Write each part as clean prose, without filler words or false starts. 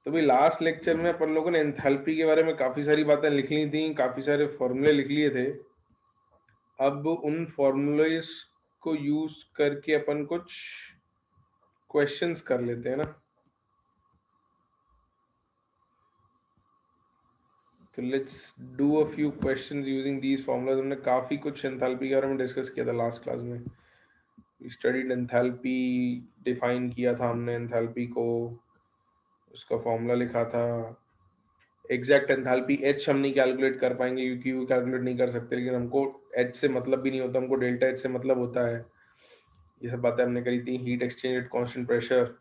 तो भाई last lecture में अपन लोगों ने एंथैल्पी के बारे में काफी सारी बातें लिख ली थी, काफी सारे फॉर्मूले लिख लिए थे। अब उन फॉर्मूलेस को यूज करके अपन कुछ क्वेश्चंस कर लेते हैं ना। तो let's do a few questions using these formulas. हमने काफी कुछ एंथैल्पी के बारे में डिस्कस किया था लास्ट क्लास में। स्टडीड एंथैल्पी, डिफाइन किया था हमने एंथैल्पी को, उसका फॉर्मूला लिखा था। एग्जैक्ट एंथैल्पी एच हम नहीं कैलकुलेट कर पाएंगे क्योंकि वो कैलकुलेट नहीं कर सकते, लेकिन हमको एच से मतलब भी नहीं होता, हमको डेल्टा एच से मतलब होता है। ये सब बातें हमने करी थी। Heat exchange at constant pressure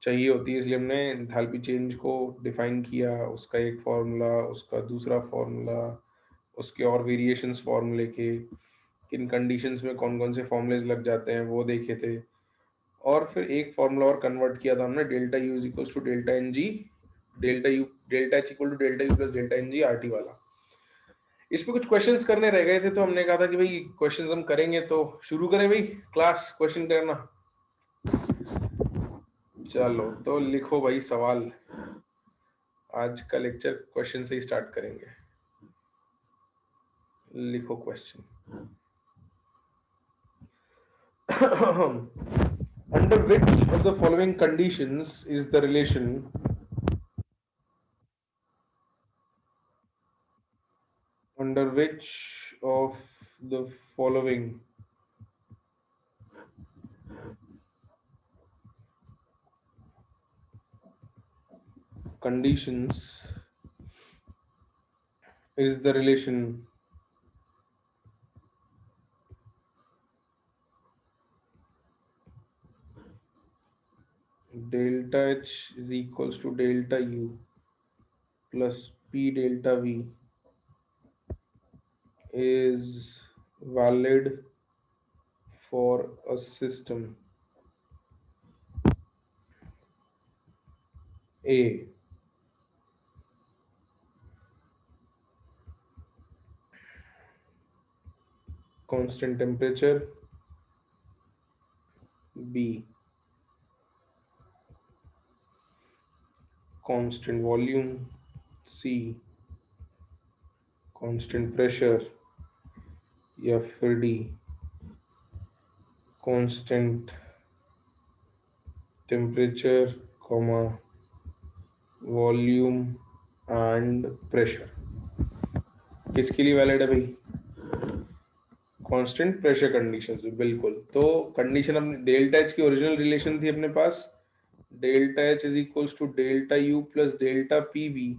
चाहिए होती है, इसलिए हमने एंथैल्पी चेंज को डिफाइन किया, उसका एक फार्मूला, उसका दूसरा फार्मूला, उसके और वेरिएशंस फार्मूले के, किन कंडीशंस में कौन कौन से फॉर्मूलेज लग जाते हैं वो देखे थे। और फिर एक फार्मूला और कन्वर्ट किया था हमने, delta U is equal to delta N G, delta H equal to delta U plus delta N G R T वाला। इस पे कुछ क्वेश्चंस करने रह गए थे, तो हमने कहा था कि भाई क्वेश्चंस हम करेंगे, तो शुरू करें भाई क्लास क्वेश्चन करना। चलो तो लिखो भाई सवाल। आज का लेक्चर क्वेश्चन से ही स्टार्ट करेंगे। लिखो question. Under which of the following conditions is the relation under which of the following conditions is the relation delta H is equals to delta U plus P delta V is valid for a system A. Constant temperature, B. Constant volume, C. Constant pressure, या फिर D. Constant temperature, volume and pressure। किसके लिए valid है भाई? Constant pressure conditions में, बिल्कुल। तो condition अपने डेल्टा एच की ओरिजिनल रिलेशन थी अपने पास, delta H is equals to delta U plus delta P V.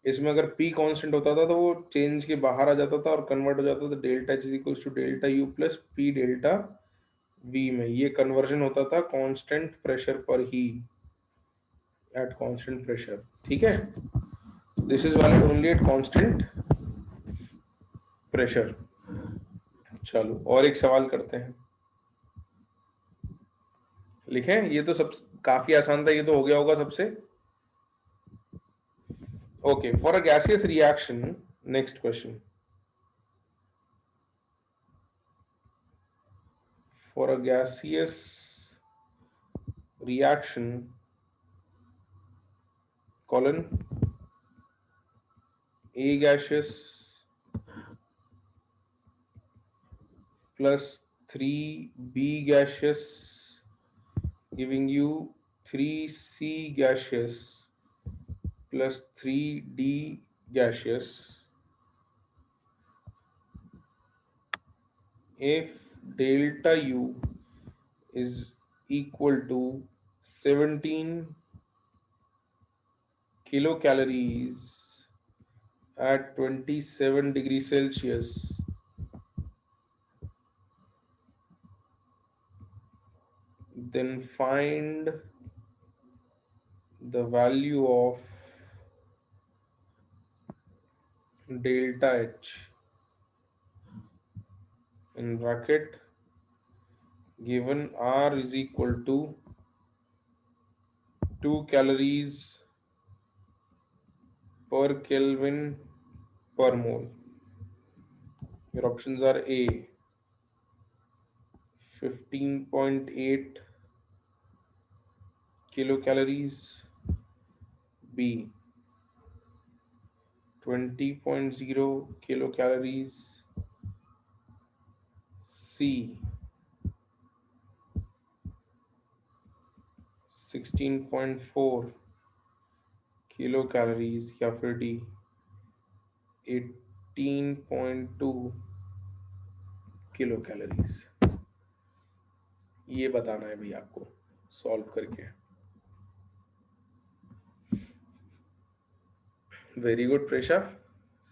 इसमें अगर पी कांस्टेंट होता था तो वो चेंज के बाहर आ जाता था और कन्वर्ट हो जाता था delta H is equals to delta U plus P delta V में। ये कन्वर्जन होता था कांस्टेंट प्रेशर पर ही, एट कांस्टेंट प्रेशर। ठीक है, this is valid only at constant pressure. चलो और एक सवाल करते हैं। लिखें, ये तो सब काफी आसान था, ये तो हो गया होगा सबसे। Okay, for a gaseous reaction, next question. For a gaseous reaction colon A gaseous plus 3B gaseous giving you 3C gaseous plus 3D gaseous if delta U is equal to 17 kilocalories at 27 degrees Celsius, then find the value of delta H in bracket given R is equal to 2 calories per Kelvin per mole. Your options are A 15.8 kilocalories, B 20.0 kilocalories, C 16.4 kilocalories, या फिर D 18.2 kilo calories. ये बताना है भाई आपको solve करके। Very good Presha,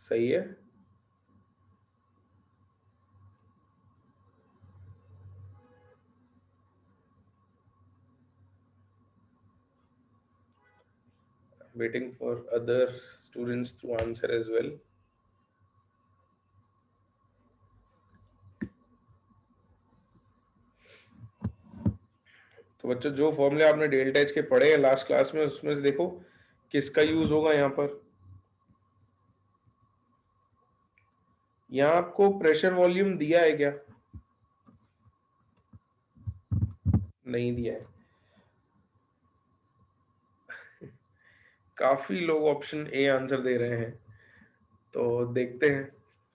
सही है। Waiting for other students to answer as well. तो बच्चों, जो फॉर्मूले आपने डेल्टा एच के पढ़े हैं लास्ट क्लास में, उसमें से देखो किसका यूज होगा यहाँ पर। यहाँ आपको प्रेशर वॉल्यूम दिया है क्या? नहीं दिया है। काफी लोग ऑप्शन ए आंसर दे रहे हैं, तो देखते हैं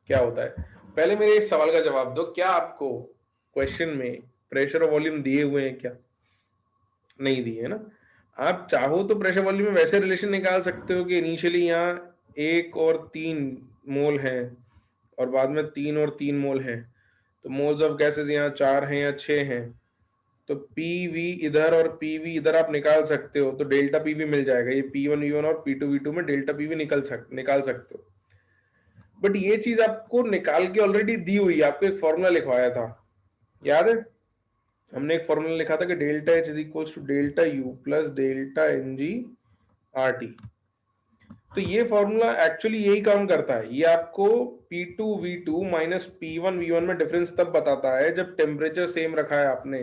क्या होता है। पहले मेरे इस सवाल का जवाब दो, क्या आपको क्वेश्चन में प्रेशर और वॉल्यूम दिए हुए हैं क्या? नहीं दिए है ना। आप चाहो तो प्रेशर वॉल्यूम में वैसे रिलेशन निकाल सकते हो कि इनिशियली यहाँ 1 और 3 मोल हैं और बाद में 3 और 3 मोल हैं, तो मोल्स ऑफ गैसेस यहाँ 4 हैं या 6 हैं, तो पी वी इधर और पी वी इधर आप निकाल सकते हो, तो डेल्टा पी वी मिल जाएगा। ये P1 V1 और P2 V2 में डेल्टा पी वी निकाल सकते हो। बट ये चीज आपको निकाल के ऑलरेडी दी हुई है, आपको एक फॉर्मूला लिखवाया था, याद है? हमने एक फॉर्मूला लिखा था कि delta H is equal to delta U plus delta N G R T. तो ये फॉर्मूला एक्चुअली यही काम करता है। ये आपको P2 V2 minus P1 V1 में डिफरेंस तब बताता है जब टेम्परेचर सेम रखा है आपने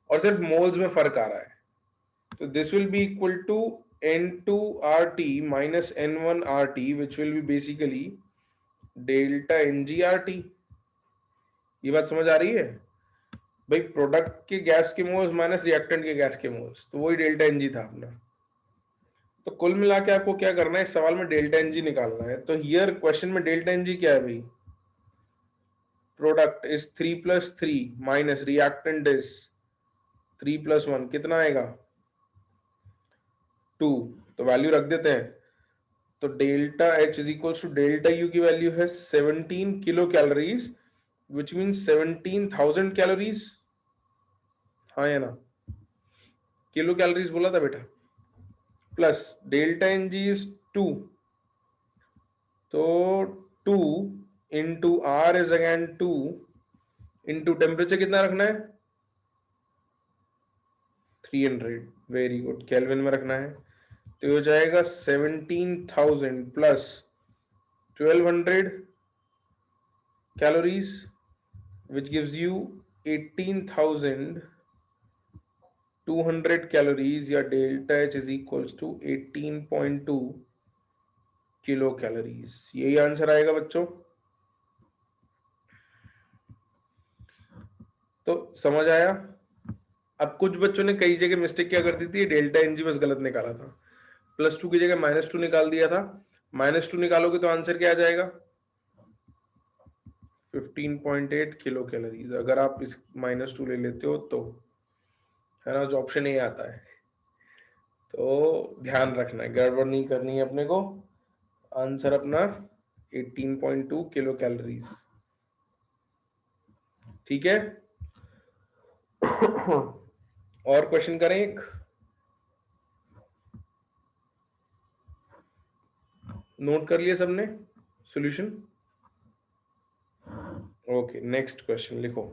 और सिर्फ मोल्स में फर्क आ रहा है। तो this will be equal to N2RT minus N1RT which will be basically delta NgRT। ये बात समझ आ रही है भाई? प्रोडक्ट के गैस के मोल्स माइनस रिएक्टेंट के गैस के मोल्स, तो वही डेल्टा Ng था अपना। तो कुल मिला के आपको क्या करना है, इस सवाल में डेल्टा Ng निकालना है। तो हियर क्वेश्चन में डेल्टा Ng क्या है भाई? Product is 3 + 3 minus reactant is 3 + 1, कितना आएगा? 2। तो वैल्यू रख देते हैं। तो delta H is equal to delta U की वैल्यू है 17 kilo calories, which mean 17,000 calories. हाँ या ना? किलो कैलोरीज बोला था बेटा। Plus delta N G is 2, तो 2 into R is again 2 into temperature कितना रखना है? 300। वेरी गुड, केल्विन में रखना है। तो ये हो जाएगा 17,000 plus 1200 calories which gives you 18,200 calories, या delta H is equals to 18.2 kilo calories. यही आंसर आएगा बच्चों। तो समझ आया? अब कुछ बच्चों ने कई जगह मिस्टेक क्या कर दी थी, डेल्टा एनजी बस गलत निकाला था। +2 की जगह -2 निकाल दिया था। -2 निकालोगे तो आंसर क्या आ जाएगा? 15.8 किलो कैलोरीज। अगर आप इस -2 ले लेते हो तो, है ना, जो ऑप्शन ए आता है। तो ध्यान रखना है, गड़बड़ नहीं करनी है अपने को। आंसर अपना 18.2 किलो कैलोरीज। ठीक है। और क्वेश्चन करें एक। नोट कर लिया सबने सॉल्यूशन? ओके, नेक्स्ट क्वेश्चन लिखो।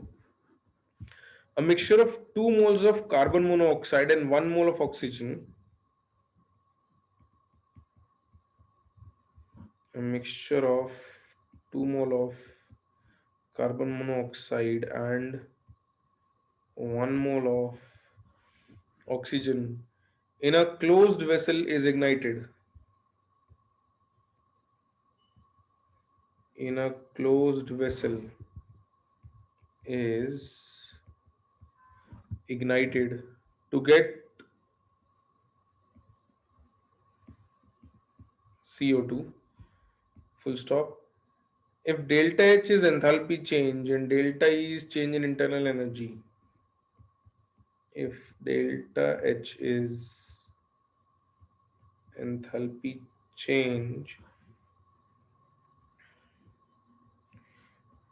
A mixture of 2 moles of carbon monoxide and 1 mole of oxygen. A mixture of 2 mole of carbon monoxide and 1 mole of oxygen in a closed vessel is ignited. In a closed vessel is ignited to get CO2, full stop. If delta H is enthalpy change and delta E is change in internal energy, if delta H is enthalpy change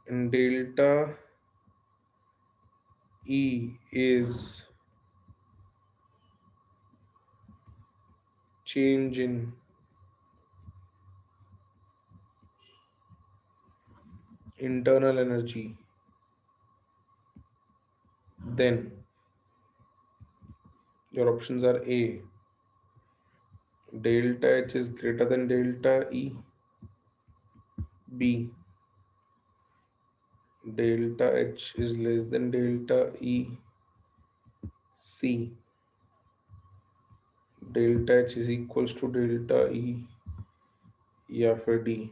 and delta E is change in internal energy, then your options are A, delta H is greater than delta E, B, delta H is less than delta E, C, delta H is equals to delta E, या फिर D.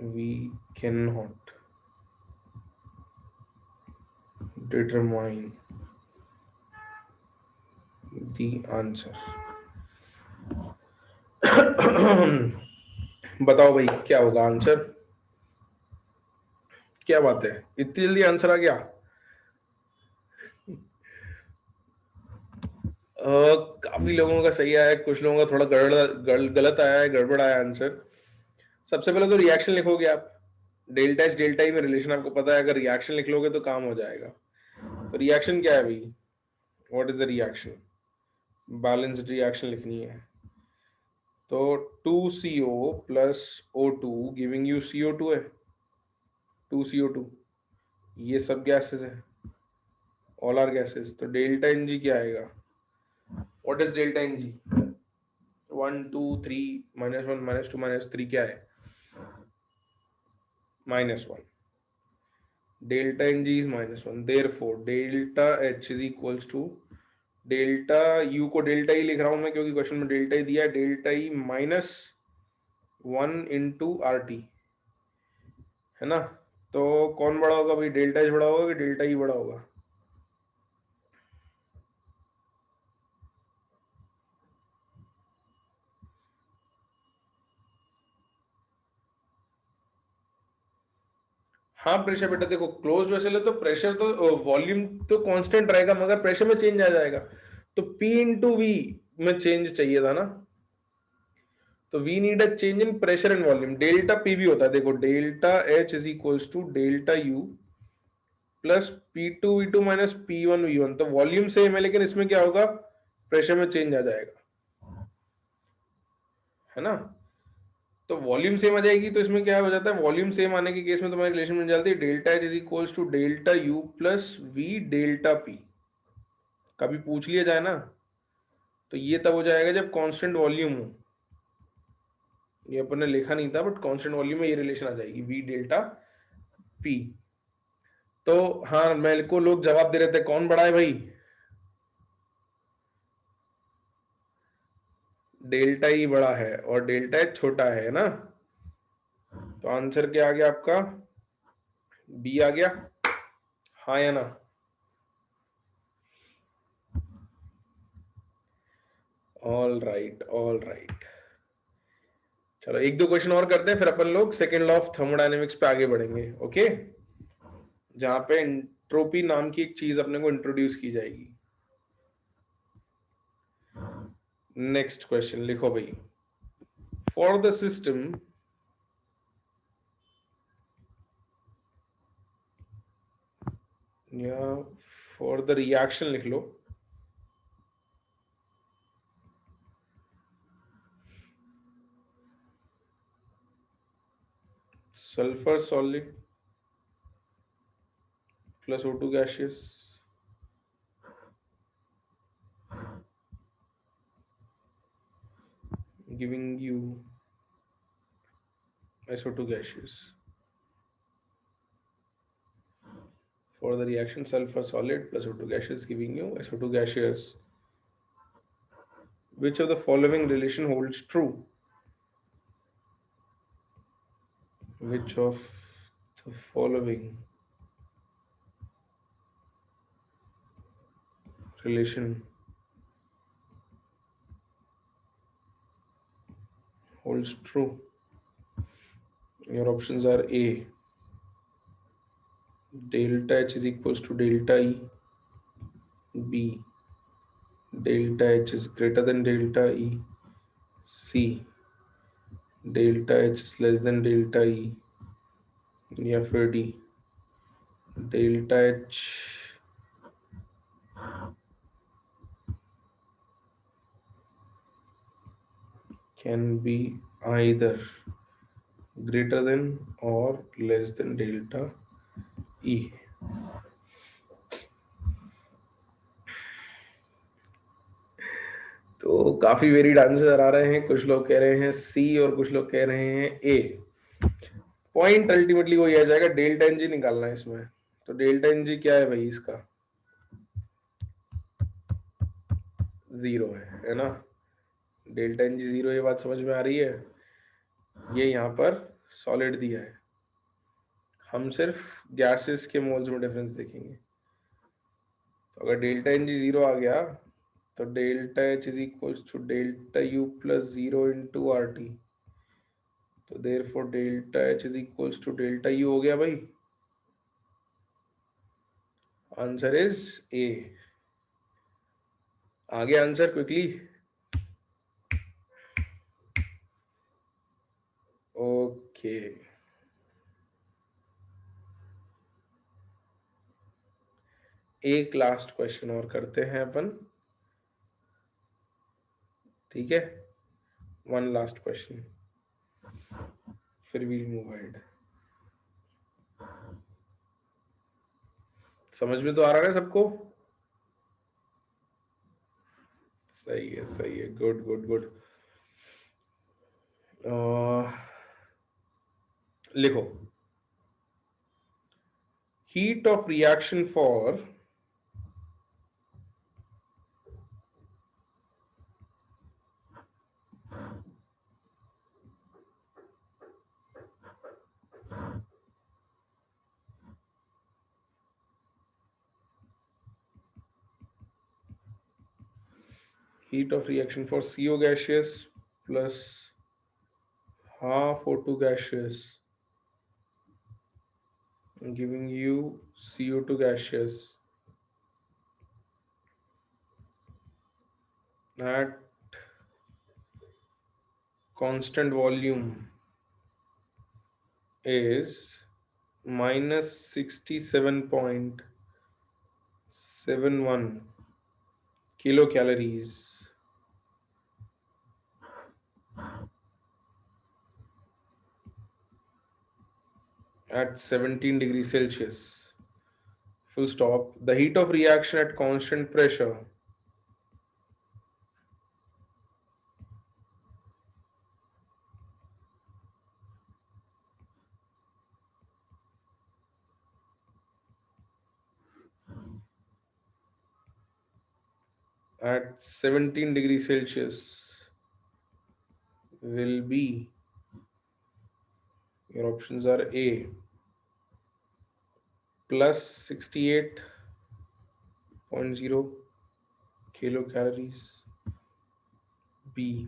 We cannot determine the answer. बताओ भाई क्या होगा answer? क्या बात है, इतनी जल्दी आंसर आ गया? काफी लोगों का सही आया है, कुछ लोगों का थोड़ा गलत आया है, गड़बड़ आया आंसर। सबसे पहले तो रिएक्शन लिखोगे आप, डेल्टा एच डेल्टा ई में रिलेशन आपको पता है, अगर रिएक्शन लिख लोगे तो काम हो जाएगा। तो रिएक्शन क्या है भाई? What is the reaction? Balanced reaction लिखनी है। तो 2CO plus O2 giving you CO2 है, 2CO2। ये सब गैसेस है, ऑल आर गैसेस। तो डेल्टा एनजी क्या आएगा? What is delta N G? 1 2 3 -1 -2 -3 क्या है? -1. Delta ng is -1. Therefore, delta h is equals to delta u को डेल्टा ई लिख रहा हूं मैं क्योंकि क्वेश्चन में डेल्टा ई दिया है, delta E -1 into R T, है ना? तो कौन बड़ा होगा भाई, डेल्टा एच बड़ा होगा कि डेल्टा ई बड़ा होगा? हाँ प्रेशर बेटा, देखो क्लोज्ड वेसल है तो प्रेशर तो वॉल्यूम तो कांस्टेंट रहेगा मगर प्रेशर में चेंज आ जाएगा। तो P इंटू वी में चेंज चाहिए था ना, तो we need a change in pressure and volume. Delta P भी होता है, देखो delta H is equals to delta U plus P2 V2 minus P1 V1। तो वॉल्यूम सेम है लेकिन इसमें क्या होगा, प्रेशर में चेंज आ जाएगा, है ना? तो वॉल्यूम सेम आ जाएगी तो इसमें क्या हो जाता है, वॉल्यूम सेम आने के केस में तुम्हारी रिलेशन बन जाती है delta H is equals to delta U plus V delta P. कभी पूछ लिया जाए ना, तो ये तब हो जाएगा जब कांस्टेंट वॉल्यूम हो। ये अपन ने लिखा नहीं था बट कांस्टेंट वॉल्यूम में ये रिलेशन आ जाएगी वी डेल्टा पी। तो हाँ, मेरे को लोग जवाब दे रहे थे कौन बड़ा है भाई, डेल्टा ई बड़ा है और डेल्टा एच छोटा है ना? तो आंसर क्या आ गया आपका? बी आ गया, हाँ या ना? All right, all right. चलो एक दो क्वेश्चन और करते हैं फिर अपन लोग सेकेंड लॉ ऑफ थर्मोडायनेमिक्स पे आगे बढ़ेंगे, ओके? जहां पे एंट्रोपी नाम की एक चीज अपने को इंट्रोड्यूस की जाएगी। नेक्स्ट क्वेश्चन लिखो भाई, फॉर द सिस्टम या फॉर द रिएक्शन लिख लो, sulphur solid plus O2 gaseous giving you SO2 gaseous. For the reaction sulfur solid plus O2 gaseous giving you SO2 gaseous. Which of the following relation holds true? Which of the following relation holds true. Your options are A, delta H is equals to delta E, B, delta H is greater than delta E, C, delta H is less than delta E, या फिर D, delta H can be either greater than or less than delta E. तो काफी varied answer आ रहे हैं, कुछ लोग कह रहे हैं सी और कुछ लोग कह रहे हैं ए। पॉइंट अल्टीमेटली वो आ जाएगा, डेल्टा एन जी निकालना है इसमें। तो डेल्टा एन जी क्या है भाई, इसका 0 है ना। डेल्टा एन जी 0, ये बात समझ में आ रही है। ये यहाँ पर सॉलिड दिया है, हम सिर्फ गैसेस के मोल्स में डिफरेंस देखेंगे। तो अगर डेल्टा एन जी 0 आ गया तो delta H is equals to delta U plus 0 into R T. तो therefore delta H is equals to delta U हो गया भाई। Answer is A. आगे आंसर क्विकली। ओके, एक लास्ट क्वेश्चन और करते हैं अपन, ठीक है। वन लास्ट क्वेश्चन, फिर वील मूव अहेड। समझ में तो आ रहा है सबको? सही है, सही है, गुड गुड गुड। लिखो, heat of reaction for heat of reaction for CO gaseous plus half O2 gaseous giving you CO2 gaseous at constant volume is minus 67.71 kilocalories at 17 degrees Celsius. Full stop. The heat of reaction at constant pressure at 17 degrees Celsius will be, your options are A, plus 68.0 kilocalories, B,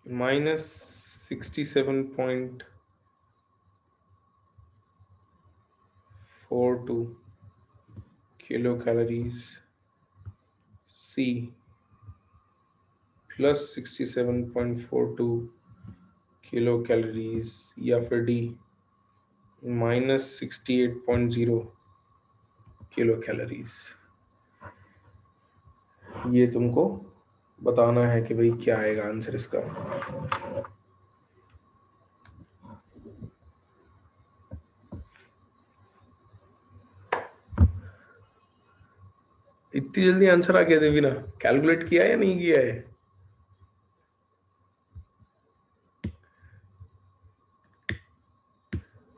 minus 67.42 kilocalories, C, plus 67.42 kilocalories, या फिर D, minus 68.0 kilocalories। ये तुमको बताना है कि भाई क्या आएगा आंसर इसका। इतनी जल्दी आंसर आ गया देवीना, कैलकुलेट किया या नहीं किया है?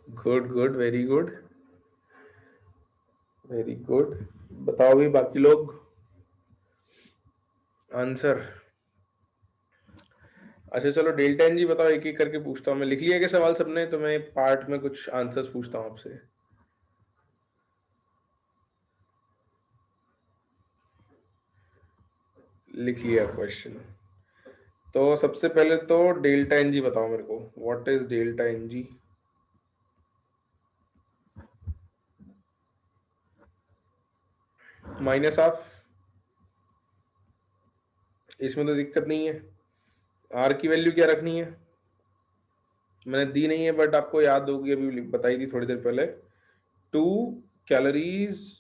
Good good, very good, very good. बताओ भी बाकी लोग आंसर। अच्छा चलो, डेल्टा एन जी बताओ, एक एक करके पूछता हूँ मैं। लिख लिया क्या सवाल सबने? तो मैं पार्ट में कुछ आंसर्स पूछता हूँ आपसे। लिख लिया क्वेश्चन। तो सबसे पहले तो डेल्टा एन जी बताओ मेरे को, what is delta N G? Minus of, इसमें तो दिक्कत नहीं है। आर की वैल्यू क्या रखनी है? मैंने दी नहीं है बट आपको याद होगी, अभी बताई थी थोड़ी देर पहले, 2 कैलोरीज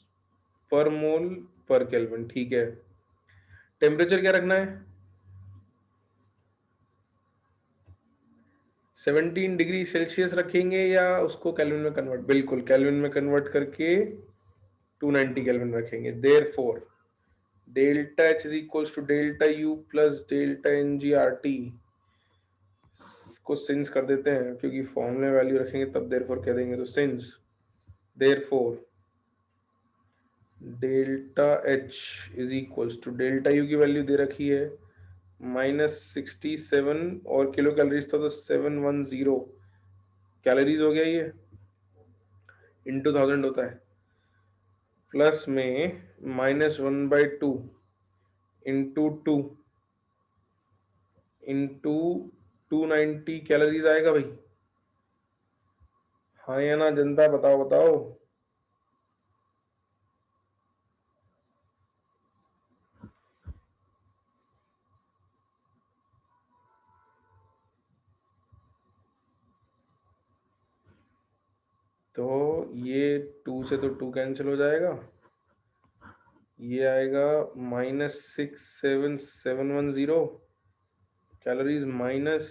पर मोल पर केल्विन। ठीक है। टेम्परेचर क्या रखना है? 17 डिग्री सेल्सियस रखेंगे या उसको केल्विन में कन्वर्ट? बिल्कुल केल्विन में कन्वर्ट करके 290 केल्विन रखेंगे। Therefore delta H is equals to delta U plus delta N G R T को सिंस कर देते हैं, क्योंकि फॉर्मूले वैल्यू रखेंगे तब देयर फोर कह देंगे। तो since therefore delta H is equals to delta U की वैल्यू दे रखी है -67, और किलो कैलोरीज था तो 710 कैलोरीज हो गया ये, इंटू 1000 होता है, प्लस में -1/2 इंटू 2 इंटू 290 कैलोरीज आएगा भाई। हाँ या ना जनता, बताओ बताओ। तो ये 2 से तो 2 कैंसिल हो जाएगा, ये आएगा -67710 कैलोरीज माइनस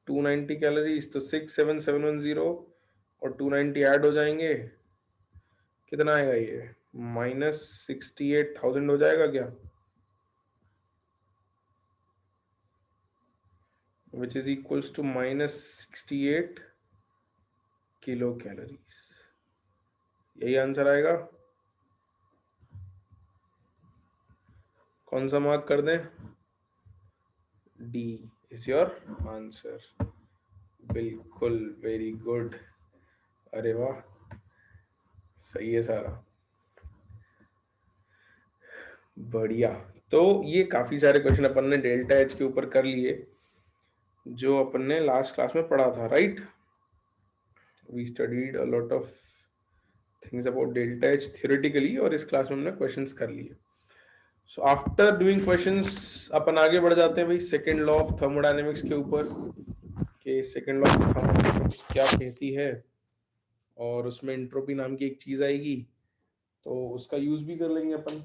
290 कैलोरीज, तो 67710 और 290 ऐड हो जाएंगे, कितना आएगा ये? -68,000 हो जाएगा क्या? Which is equals to -68 kilo calories. यही आंसर आएगा। कौन सा मार्क कर दें? D is your answer. बिल्कुल, वेरी गुड। अरे वाह, सही है सारा, बढ़िया। तो ये काफी सारे क्वेश्चन अपन ने डेल्टा एच के ऊपर कर लिए, जो अपन ने लास्ट क्लास में पढ़ा था, right? We studied a lot of things about delta H theoretically, और इस क्लास में हमने क्वेश्चंस कर लिए। सो आफ्टर डूइंग क्वेश्चंस अपन आगे बढ़ जाते हैं भाई सेकेंड लॉ ऑफ थर्मोडायनेमिक्स के ऊपर, कि सेकेंड लॉ ऑफ थर्मोडायनेमिक्स क्या कहती है, और उसमें एंट्रोपी नाम की एक चीज आएगी, तो उसका यूज भी कर लेंगे अपन।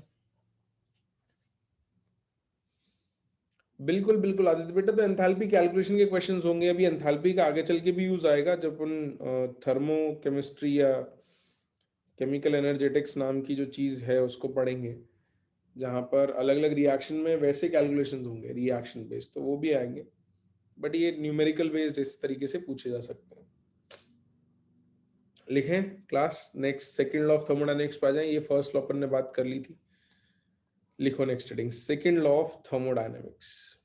बिल्कुल बिल्कुल आदित्य बेटा, तो एंथैल्पी कैलकुलेशन के क्वेश्चंस होंगे। अभी एंथैल्पी का आगे चल के भी यूज आएगा, जब अपन थर्मो केमिस्ट्री या केमिकल एनर्जेटिक्स नाम की जो चीज है उसको पढ़ेंगे, जहाँ पर अलग अलग रिएक्शन में वैसे कैलकुलेशंस होंगे रिएक्शन बेस्ड, तो वो भी आएंगे। बट ये न्यूमेरिकल बेस्ड इस तरीके से पूछे जा सकते हैं। लिखें class, next second law of thermodynamics पे आ जाए। ये फर्स्ट लॉ अपन ने बात कर ली थी। लिखो next heading, second law of thermodynamics.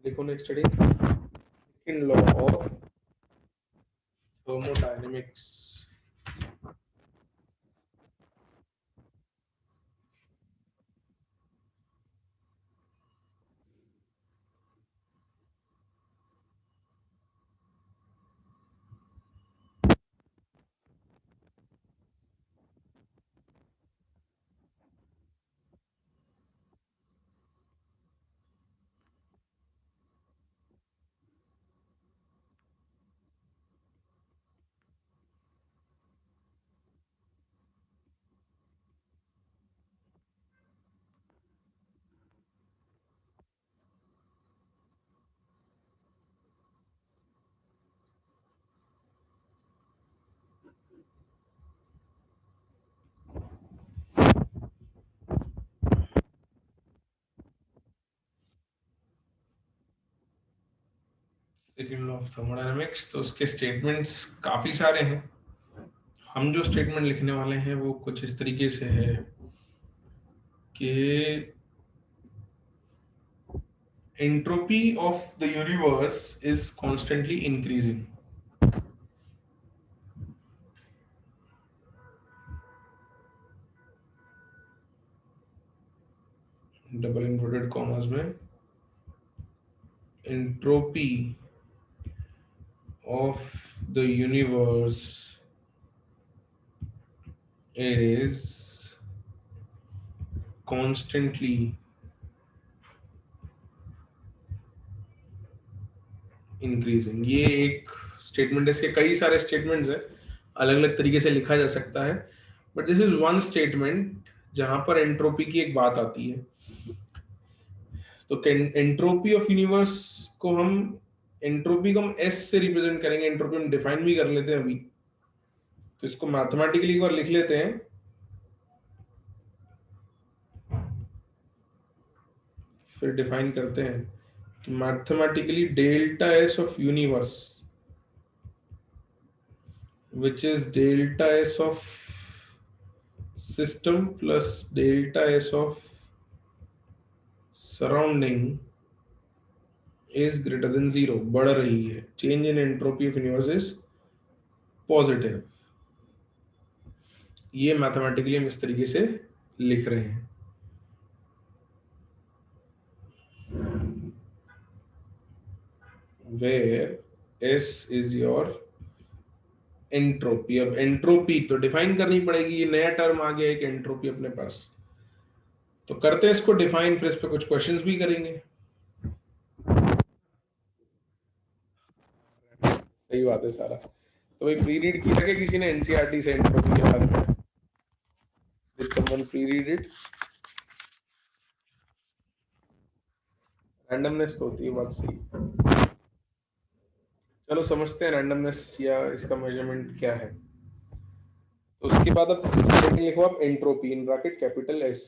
लिखो next heading, second law of thermodynamics. Second law of thermodynamics, तो उसके स्टेटमेंट्स काफी सारे हैं। हम जो स्टेटमेंट लिखने वाले हैं वो कुछ इस तरीके से है कि entropy of the universe is constantly increasing. Double inverted commas में entropy of the universe is constantly increasing. ये एक स्टेटमेंट है, इसके कई सारे स्टेटमेंट्स हैं, अलग अलग तरीके से लिखा जा सकता है, but this is one statement जहां पर एंट्रोपी की एक बात आती है। तो एंट्रोपी ऑफ यूनिवर्स को हम एंट्रोपी को हम एस से रिप्रेजेंट करेंगे, एंट्रोपी हम डिफाइन भी कर लेते हैं अभी, तो इसको मैथमेटिकली एक बार लिख लेते हैं। फिर डिफाइन करते हैं। तो mathematically delta S of universe which is delta S of system plus delta S of surrounding is greater than 0, बढ़ रही है। Change in entropy of universe is positive। ये मैथमेटिकली हम इस तरीके से लिख रहे हैं। Where S is your entropy. अब एंट्रोपी तो डिफाइन करनी पड़ेगी, ये नया टर्म आ गया एक एंट्रोपी अपने पास, तो करते हैं इसको डिफाइन, फिर इस पे कुछ क्वेश्चंस भी करेंगे। सही बात है सारा। तो भाई प्री रीड किया क्या किसी ने एनसीईआरटी से एंट्रोपी के बारे में? Did someone pre-read it? Randomness तो होती है, बात सही। चलो समझते हैं रैंडमनेस या इसका मेजरमेंट क्या है। तो उसके बाद अब लिखो आप entropy in bracket capital S.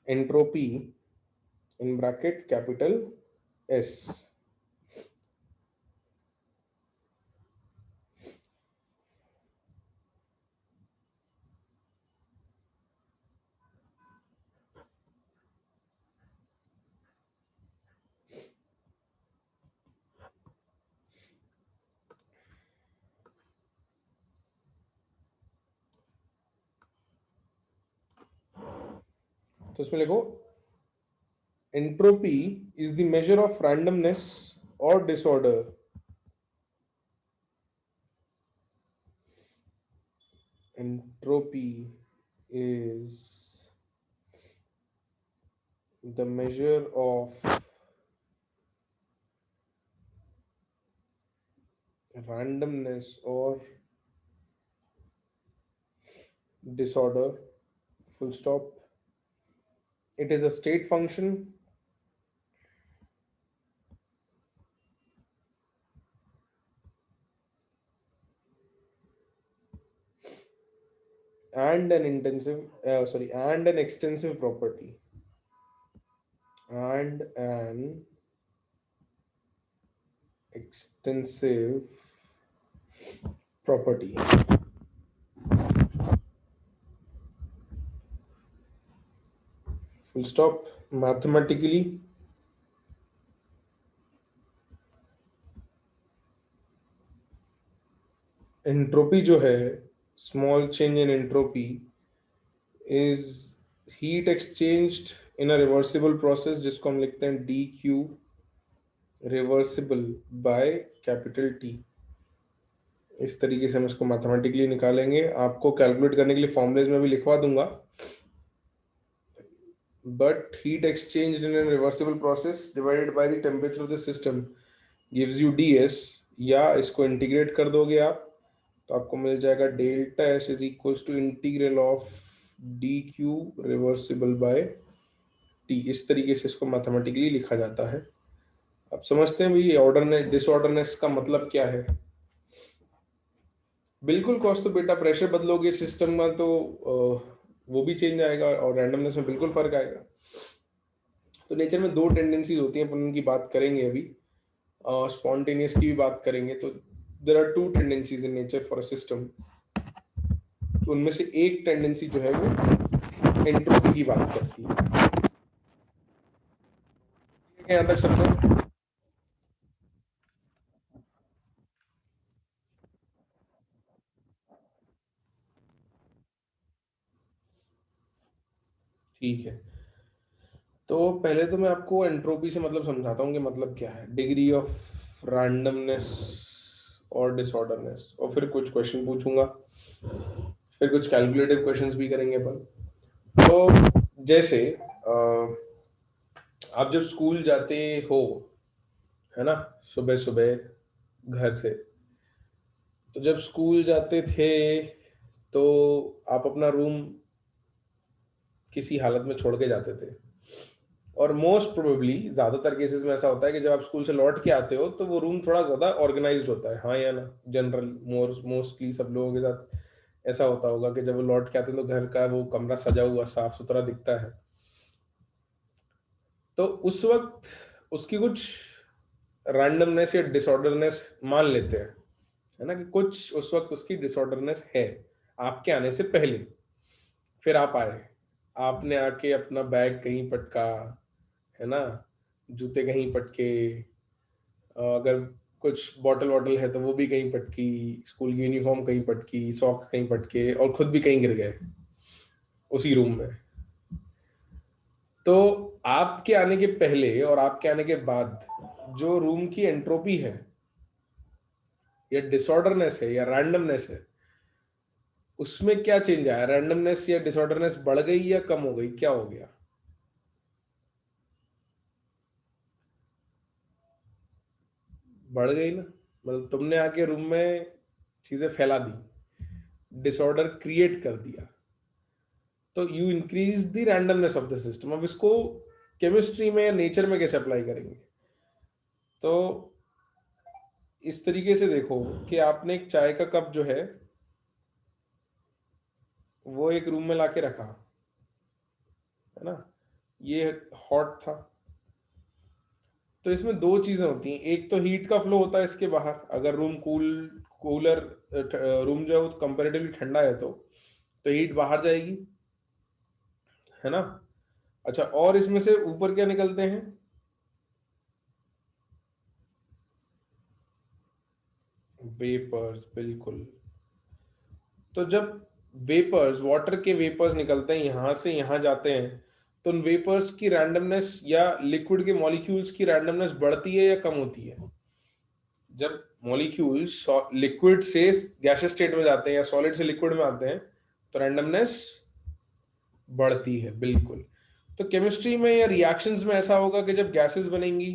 Entropy in bracket capital S. तो इसमें लिखो entropy is the measure of randomness और disorder entropy is the measure of randomness or disorder, full stop. It is a state function and an and an extensive property, and an extensive property. Full stop. Mathematically entropy जो है, small change in entropy is heat exchanged in a reversible process, जिसको हम लिखते हैं D Q reversible by capital T. इस तरीके से हम इसको मैथमेटिकली निकालेंगे। आपको कैलकुलेट करने के लिए फॉर्मूलेज में भी लिखवा दूंगा, but heat exchanged in a reversible process divided by the temperature of the system gives you ds, या इसको इंटीग्रेट कर दोगे आप तो आपको मिल जाएगा delta S is equals to integral of D Q reversible by T. इस तरीके से इसको मैथमेटिकली लिखा जाता है। आप समझते हैं भाई ऑर्डरनेस डिसऑर्डरनेस का मतलब क्या है? बिल्कुल कॉस्ट, तो बेटा प्रेशर बदलोगे सिस्टम का तो वो भी चेंज आएगा और रैंडमनेस में बिल्कुल फर्क आएगा। तो नेचर में दो टेंडेंसीज होती हैं, अपन उनकी बात करेंगे अभी, स्पॉन्टेनियस की भी बात करेंगे। तो there are two tendencies in nature for a system. उनमें से एक टेंडेंसी जो है वो एंट्रोपी की बात करती है। यहाँ तक सबको? ठीक है, तो पहले तो मैं आपको एंट्रोपी से मतलब समझाता हूँ कि मतलब क्या है, डिग्री ऑफ रैंडमनेस और डिसऑर्डरनेस, और फिर कुछ क्वेश्चन पूछूंगा, फिर कुछ कैलकुलेटिव क्वेश्चंस भी करेंगे अपन। तो जैसे आप जब स्कूल जाते हो, है ना, सुबह सुबह घर से, तो जब स्कूल जाते थे तो आप अपना रूम किसी हालत में छोड़ के जाते थे, और मोस्ट प्रोबेबली ज्यादातर केसेस में ऐसा होता है कि जब आप स्कूल से लौट के आते हो तो वो रूम थोड़ा ज्यादा ऑर्गेनाइज्ड होता है, हाँ या ना? जनरल मोस्टली सब लोगों के साथ ऐसा होता होगा कि जब वो लौट के आते हैं तो घर का वो कमरा सजा हुआ साफ सुथरा दिखता है। तो उस वक्त उसकी कुछ रैंडमनेस या डिसऑर्डरनेस मान लेते हैं, है ना, कि कुछ उस वक्त उसकी डिसऑर्डरनेस है आपके आने से पहले। फिर आप आए, आपने आके अपना बैग कहीं पटका, है ना, जूते कहीं पटके, अगर कुछ बॉटल वॉटल है तो वो भी कहीं पटकी, स्कूल की यूनिफॉर्म कहीं पटकी, सॉक्स कहीं पटके, और खुद भी कहीं गिर गए उसी रूम में। तो आपके आने के पहले और आपके आने के बाद जो रूम की एंट्रोपी है या डिसऑर्डरनेस है या रैंडमनेस है, उसमें क्या चेंज आया? रैंडमनेस या डिसऑर्डरनेस बढ़ गई या कम हो गई, क्या हो गया? बढ़ गई ना, मतलब तुमने आके रूम में चीजें फैला दी, डिसऑर्डर क्रिएट कर दिया, तो you increase the randomness of the system. अब इसको केमिस्ट्री में या नेचर में कैसे अप्लाई करेंगे? तो इस तरीके से देखो कि आपने एक चाय का कप जो है वो एक रूम में लाके रखा, है ना, ये हॉट था। तो इसमें दो चीजें होती हैं, एक तो हीट का फ्लो होता है इसके बाहर, अगर रूम कूलर रूम जो है वो कंपेरेटिवली ठंडा है तो हीट बाहर जाएगी, है ना। अच्छा, और इसमें से ऊपर क्या निकलते हैं? वेपर्स, बिल्कुल। तो जब वेपर्स, वाटर के वेपर्स निकलते हैं यहां से यहां जाते हैं, तो उन वेपर्स की रैंडमनेस या लिक्विड के मॉलिक्यूल्स की रैंडमनेस बढ़ती है या कम होती है? जब मॉलिक्यूल्स लिक्विड से गैसियस स्टेट में जाते हैं या सॉलिड से लिक्विड में आते हैं तो रैंडमनेस बढ़ती है, बिल्कुल। तो केमिस्ट्री में या रिएक्शंस में ऐसा होगा कि जब गैसेस बनेंगी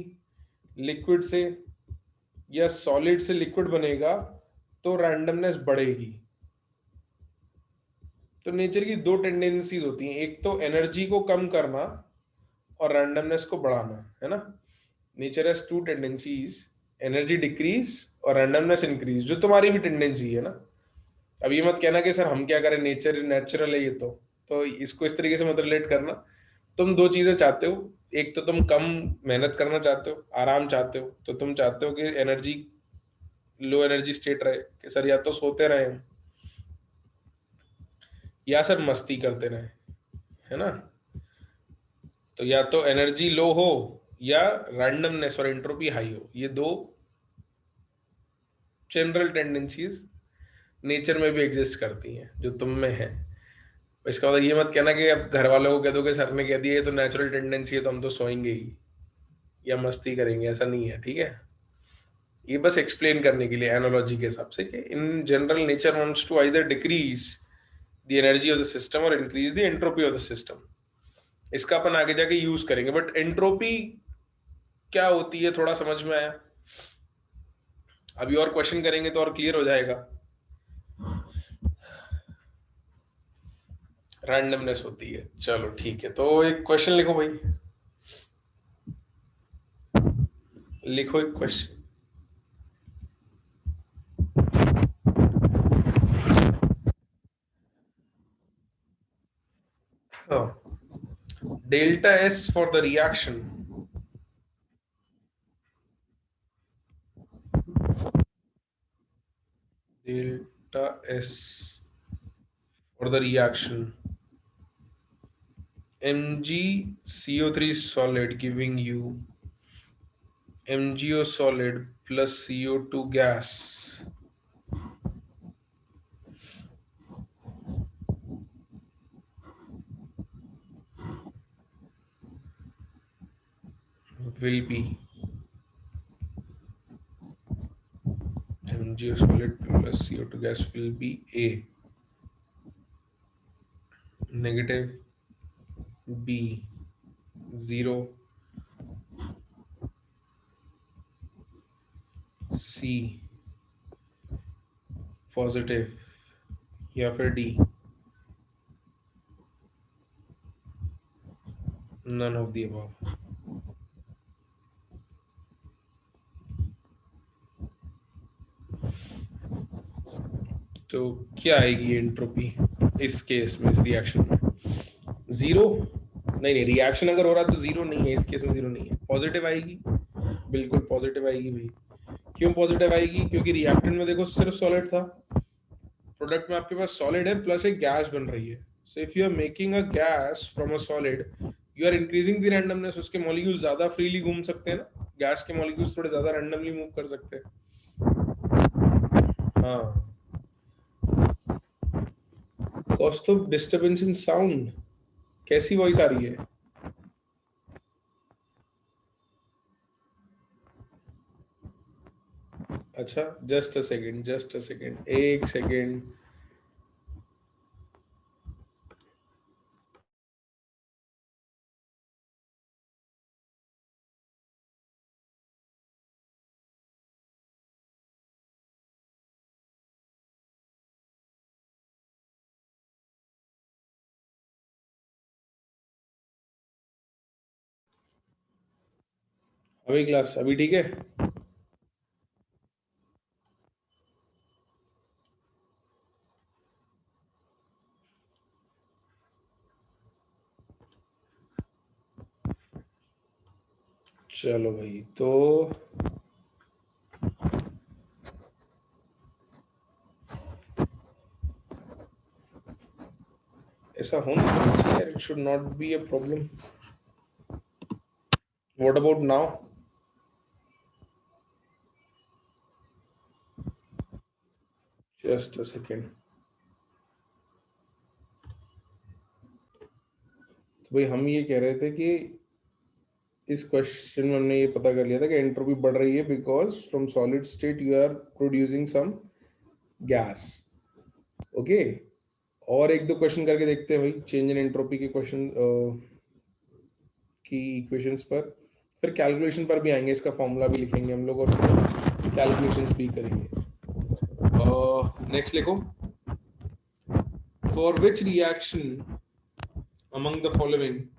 लिक्विड से या सॉलिड से लिक्विड बनेगा तो रैंडमनेस बढ़ेगी। तो नेचर की दो टेंडेंसीज होती हैं, एक तो एनर्जी को कम करना और रैंडमनेस को बढ़ाना, है ना। Nature has two tendencies, energy decrease और रैंडमनेस इंक्रीज, जो तुम्हारी भी टेंडेंसी है ना। अब ये मत कहना कि सर हम क्या करें, नेचर नेचुरल है ये तो इसको इस तरीके से मत रिलेट करना। तुम दो चीजें चाहते हो, एक तो तुम कम मेहनत करना चाहते हो, आराम चाहते हो, तो तुम चाहते हो कि एनर्जी लो एनर्जी स्टेट रहे, कि सर या तो सोते रहे हम, या सर मस्ती करते रहे, है ना। तो या तो एनर्जी लो हो या रैंडमनेस और एंट्रोपी हाई हो, ये दो जनरल टेंडेंसीज नेचर में भी एग्जिस्ट करती हैं जो तुम में है। इसका मतलब ये मत कहना कि अब घर वालों को कह दो कि सर ने कह दिया ये तो नेचुरल टेंडेंसी है तो हम तो सोएंगे ही या मस्ती करेंगे, ऐसा नहीं है, ठीक है। ये बस एक्सप्लेन करने के लिए एनालॉजी के हिसाब से कि in general nature wants to either decrease the energy of the system और increase the entropy of the system. इसका अपन आगे जाके यूज करेंगे, बट एंट्रोपी क्या होती है थोड़ा समझ में आया? अभी और क्वेश्चन करेंगे तो और क्लियर हो जाएगा। रैंडमनेस होती है, चलो ठीक है, तो एक क्वेश्चन लिखो भाई, लिखो एक question. Delta S for the reaction, delta S for the reaction MgCO3 solid giving you MgO solid plus CO2 gas will be MgO solid plus CO2 gas will be A, negative, B, 0, C, positive, या फिर D, none of the above. तो क्या आएगी entropy इस case में, इस reaction में? Zero? नहीं नहीं, रिएक्शन अगर हो रहा तो जीरो नहीं है, इस केस में जीरो नहीं है, पॉजिटिव आएगी, बिल्कुल पॉजिटिव आएगी भाई। क्यों पॉजिटिव आएगी? क्योंकि रिएक्टेंट में देखो सिर्फ सॉलिड था, प्रोडक्ट में आपके पास सॉलिड है प्लस एक गैस बन रही है। So if you are making a gas from a solid, you are increasing the randomness, उसके मॉलिक्यूल ज्यादा फ्रीली घूम सकते हैं ना, गैस के मॉलिक्यूल्स थोड़े ज्यादा रैंडमली मूव कर सकते हैं। हाँ, cost of disturbance in sound, कैसी वॉइस आ रही है? अच्छा, just a second, just a second, एक सेकेंड। अभी क्लास अभी ठीक है? चलो भाई, तो ऐसा होना चाहिए, it should not be a problem. What about now? Just a second. तो भाई हम ये कह रहे थे कि इस क्वेश्चन में हमने ये पता कर लिया था कि एंट्रोपी बढ़ रही है because from solid state you are producing some gas. Okay, और एक दो क्वेश्चन करके देखते हैं भाई, चेंज इन एंट्रोपी के क्वेश्चन की इक्वेशंस पर, फिर कैलकुलेशन पर भी आएंगे, इसका फॉर्मूला भी लिखेंगे हम लोग और कैलकुलेशंस भी करेंगे। नेक्स्ट लिखो, for which reaction among the following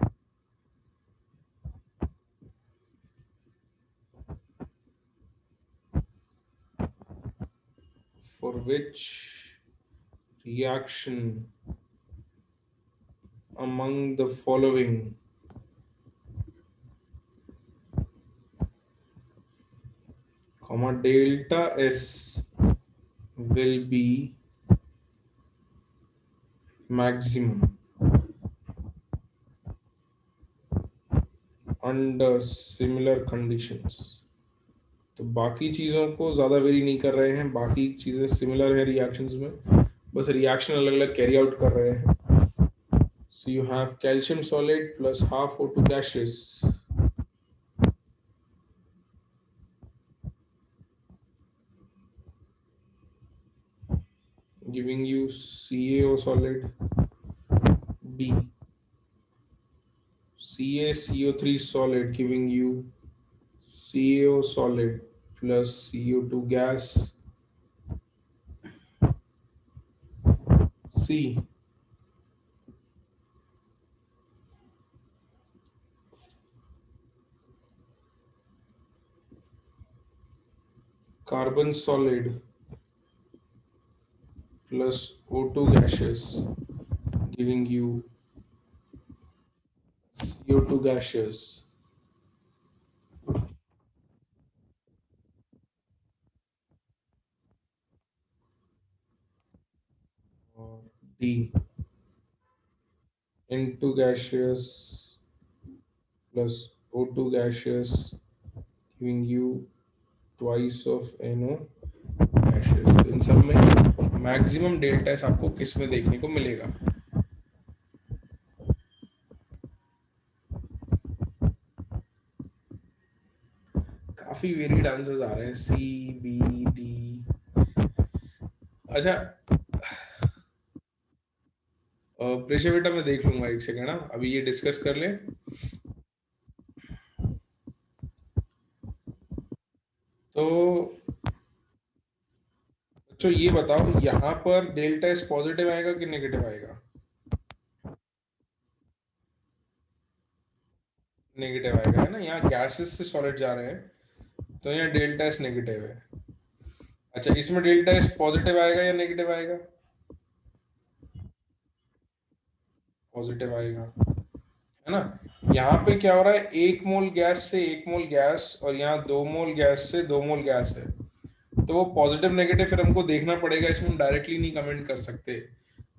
for which reaction among the following comma delta S will be maximum under similar conditions। तो बाकी चीज़ों को ज़्यादा वेरी नहीं कर रहे हैं, बाकी चीज़ें सिमिलर है रिएक्शंस में, बस रिएक्शन अलग अलग कैरी आउट कर रहे हैं। So you have calcium solid plus half O2 gaseous giving you CaO solid, B, CaCO3 solid giving you CaO solid plus CO2 gas, C, carbon solid plus O2 gaseous giving you CO2 gaseous, or D, N2 gaseous plus O2 gaseous giving you twice of NO gaseous। तो इन सब में maximum delta S आपको किस में देखने को मिलेगा? काफी वेरिड आंसर्स आ रहे हैं, C, B, D। अच्छा, प्रेशर बेटा मैं देख लूंगा, एक सेकेंड ना, अभी ये डिस्कस कर ले। तो बच्चों ये बताओ, यहाँ पर डेल्टा एस पॉजिटिव आएगा कि नेगेटिव आएगा? नेगेटिव आएगा, है ना, यहाँ गैसेस से सॉलिड जा रहे हैं, तो यहाँ डेल्टा एस नेगेटिव है। अच्छा, इसमें डेल्टा एस पॉजिटिव आएगा या नेगेटिव आएगा? पॉजिटिव आएगा, है ना। यहाँ पे क्या हो रहा है, 1 मोल गैस से 1 मोल गैस, और यहाँ 2 मोल गैस से 2 मोल गैस है, तो वो पॉजिटिव नेगेटिव फिर हमको देखना पड़ेगा, इसमें हम डायरेक्टली नहीं कमेंट कर सकते।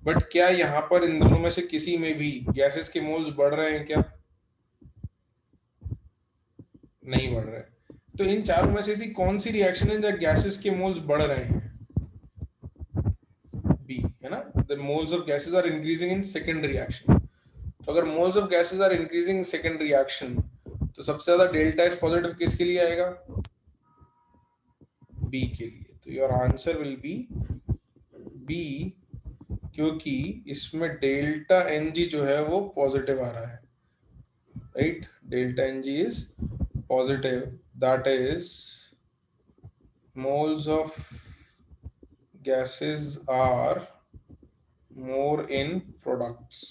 बट क्या यहाँ पर इन दोनों में से किसी में भी गैसेस के मोल्स बढ़ रहे हैं क्या? नहीं बढ़ रहे। तो इन चारों में से ऐसी कौन सी रिएक्शन है जहाँ गैसेस के मोल्स बढ़ रहे हैं? बी, है ना, the moles of gases are increasing in second reaction. तो अगर moles of gases are increasing in second reaction, तो सबसे ज्यादा डेल्टा एस पॉजिटिव किसके लिए आएगा? बी के लिए। तो your answer will be B, क्योंकि इसमें डेल्टा एन जी जो है वो पॉजिटिव आ रहा है, right. Delta N G is positive, that is moles of gases are more in products।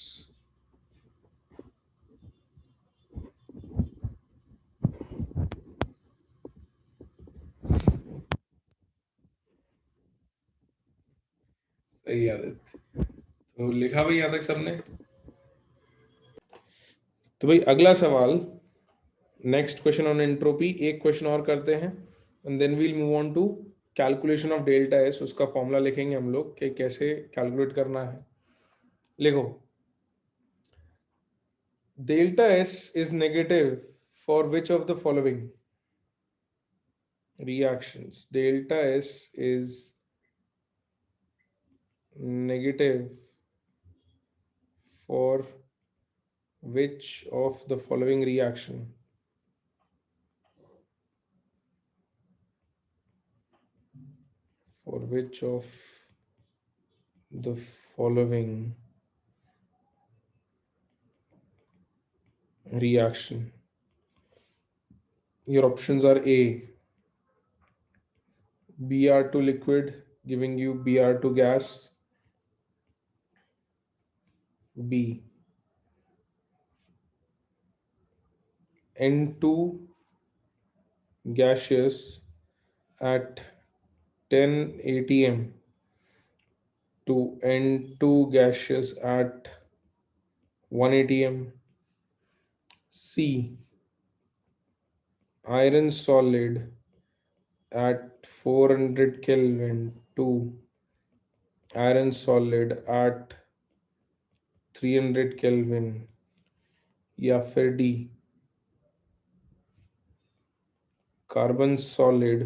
सही आदत। तो लिखा भाई यहाँ तक सबने? तो भाई अगला सवाल, नेक्स्ट क्वेश्चन ऑन एंट्रोपी, एक क्वेश्चन और करते हैं, and then we'll move on to calculation of delta S. उसका फॉर्मूला लिखेंगे हम लोग कि कैसे कैलकुलेट करना है। लिखो, delta S is negative for which of the following reactions? Delta S is negative for which of the following reaction? For which of the following reaction? Your options are A, Br2 liquid giving you Br2 gas, B, N2 gaseous at 10 atm to N2 gaseous at 1 atm, C, iron solid at 400 Kelvin to iron solid at 300 Kelvin, या फिर D, carbon solid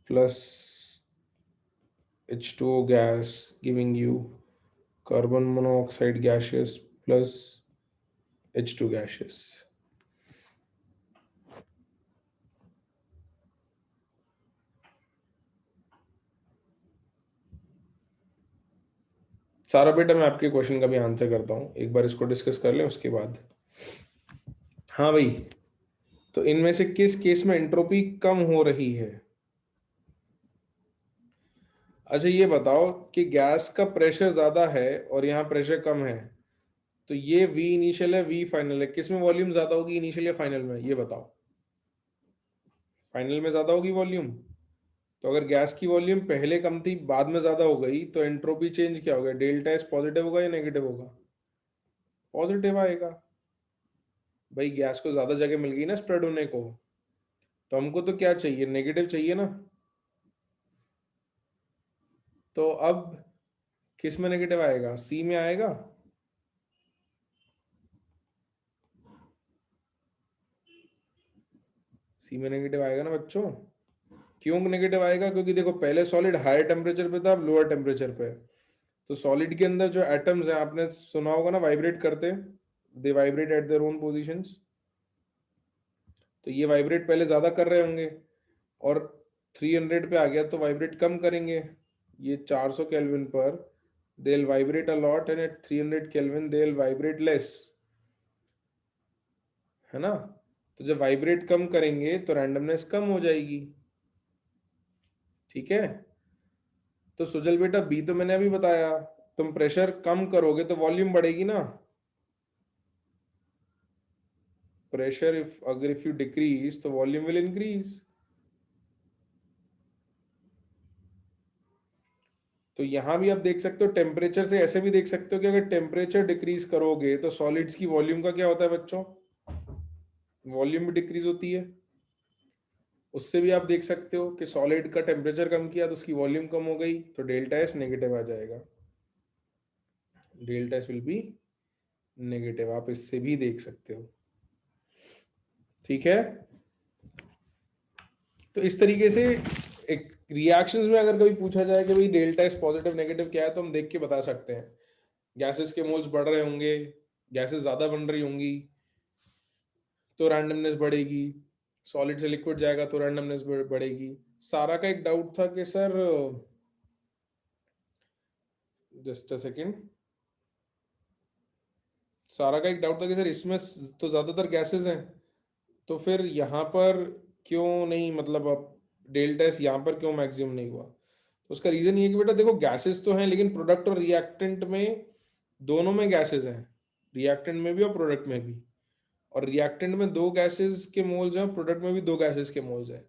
plus H2O gas giving you carbon monoxide gaseous plus H2 gaseous। सारा बेटा मैं आपके question का भी answer करता हूँ, एक बार इसको डिस्कस कर लें उसके बाद। हाँ भाई, तो इनमें से किस केस में एंट्रोपी कम हो रही है? अच्छा ये बताओ कि गैस का प्रेशर ज्यादा है और यहाँ प्रेशर कम है, तो ये V इनिशियल है, V फाइनल है, किस में वॉल्यूम ज्यादा होगी, इनिशियल या फाइनल में? ये बताओ। फाइनल में ज्यादा होगी वॉल्यूम। तो अगर गैस की वॉल्यूम पहले कम थी, बाद में ज्यादा हो गई, तो एंट्रोपी चेंज क्या होगा? डेल्टा एस पॉजिटिव होगा या नेगेटिव होगा? पॉजिटिव आएगा। भाई गैस को ज्यादा जगह मिल गई ना स्प्रेड होने को, तो हमको तो क्या चाहिए, नेगेटिव चाहिए ना। तो अब किस में नेगेटिव आएगा? सी में आएगा। सी में नेगेटिव आएगा ना बच्चों। क्यों नेगेटिव आएगा? क्योंकि देखो पहले सॉलिड हायर टेम्परेचर पे था, अब लोअर टेम्परेचर पे है। तो सॉलिड के अंदर जो एटम्स हैं, आपने सुना होगा ना, वाइब्रेट करते, they vibrate at their own positions. तो ये वाइब्रेट पहले ज्यादा कर रहे होंगे, और 300 पे आ गया तो वाइब्रेट कम करेंगे। ये 400 केल्विन पर they will vibrate a lot, and at 300 kelvin they will vibrate less, है ना। तो जब वाइब्रेट कम करेंगे तो रैंडमनेस कम हो जाएगी। ठीक है। तो सुजल बेटा, बी तो मैंने अभी बताया, तुम प्रेशर कम करोगे तो वॉल्यूम बढ़ेगी ना। प्रेशर इफ यू डिक्रीज तो वॉल्यूम विल इंक्रीज। तो यहां भी आप देख सकते हो, टेम्परेचर से ऐसे भी देख सकते हो कि अगर टेम्परेचर डिक्रीज करोगे तो सॉलिड्स की वॉल्यूम का क्या होता है बच्चों? वॉल्यूम भी डिक्रीज होती है। उससे भी आप देख सकते हो कि सॉलिड का टेम्परेचर कम किया तो उसकी वॉल्यूम कम हो गई, तो डेल्टा एस नेगेटिव आ जाएगा। Delta S will be negative, आप इससे भी देख सकते हो। ठीक है। तो इस तरीके से एक रिएक्शंस में अगर कभी पूछा जाए कि भाई डेल्टा एस पॉजिटिव नेगेटिव क्या है, तो हम देख के बता सकते हैं। गैसेस के मोल्स बढ़ रहे होंगे, गैसेस ज्यादा बन रही होंगी तो रैंडमनेस बढ़ेगी, सॉलिड से लिक्विड जाएगा तो रैंडमनेस बढ़ेगी। सारा का एक डाउट था कि सर, जस्ट अ सेकेंड, सारा का एक डाउट था कि सर इसमें तो ज्यादातर गैसेस हैं, तो फिर यहाँ पर क्यों नहीं, मतलब अब डेल्टा एस यहाँ पर क्यों मैक्सिमम नहीं हुआ? तो उसका रीजन ये है कि बेटा देखो, गैसेस तो हैं लेकिन प्रोडक्ट और रिएक्टेंट में, दोनों में गैसेस हैं, रिएक्टेंट में भी और प्रोडक्ट में भी। और रिएक्टेंट में 2 गैसेस के मोल्स हैं और प्रोडक्ट में भी 2 गैसेस के मोल्स हैं।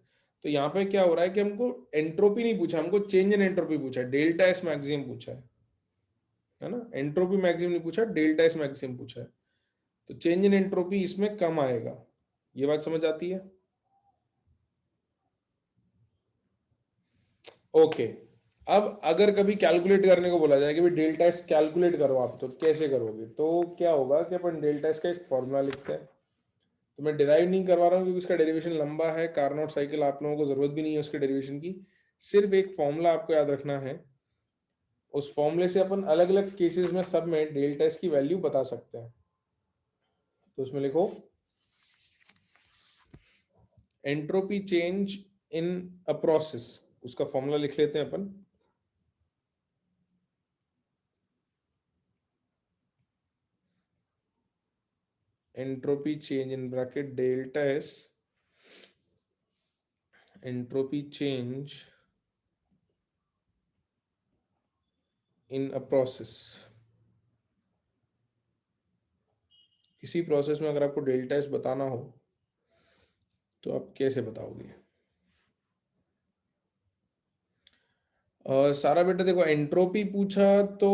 तो यहाँ पे क्या हो रहा है कि हमको एंट्रोपी नहीं पूछा, हमको चेंज इन एंट्रोपी पूछा है, डेल्टा एस मैक्सिमम पूछा है ना। एंट्रोपी मैक्सिमम नहीं पूछा, डेल्टा एस मैक्सिमम पूछा है। तो चेंज इन एंट्रोपी इसमें कम आएगा। ये बात समझ आती है? ओके। अब अगर कभी कैलकुलेट करने को बोला जाए कि भाई डेल्टा एस कैलकुलेट करो आप, तो कैसे करोगे? तो क्या होगा कि अपन डेल्टा एस का एक फॉर्मूला लिखते हैं। तो मैं डिराइव नहीं करवा रहा हूँ क्योंकि उसका डेरिवेशन लंबा है, कार्नोट साइकिल आप लोगों को जरूरत भी नहीं है उसके डेरिवेशन की। सिर्फ एक फॉर्मूला आपको याद रखना है, उस फॉर्मूले से अपन अलग अलग केसेस में सब में डेल्टा एस की वैल्यू बता सकते हैं। तो उसमें लिखो, entropy change in a process, उसका फॉर्मूला लिख लेते हैं अपन। Entropy change in bracket delta S, entropy change in a process. किसी प्रोसेस में अगर आपको डेल्टा एस बताना हो तो आप कैसे बताओगे? सारा बेटा देखो, एंट्रोपी पूछा तो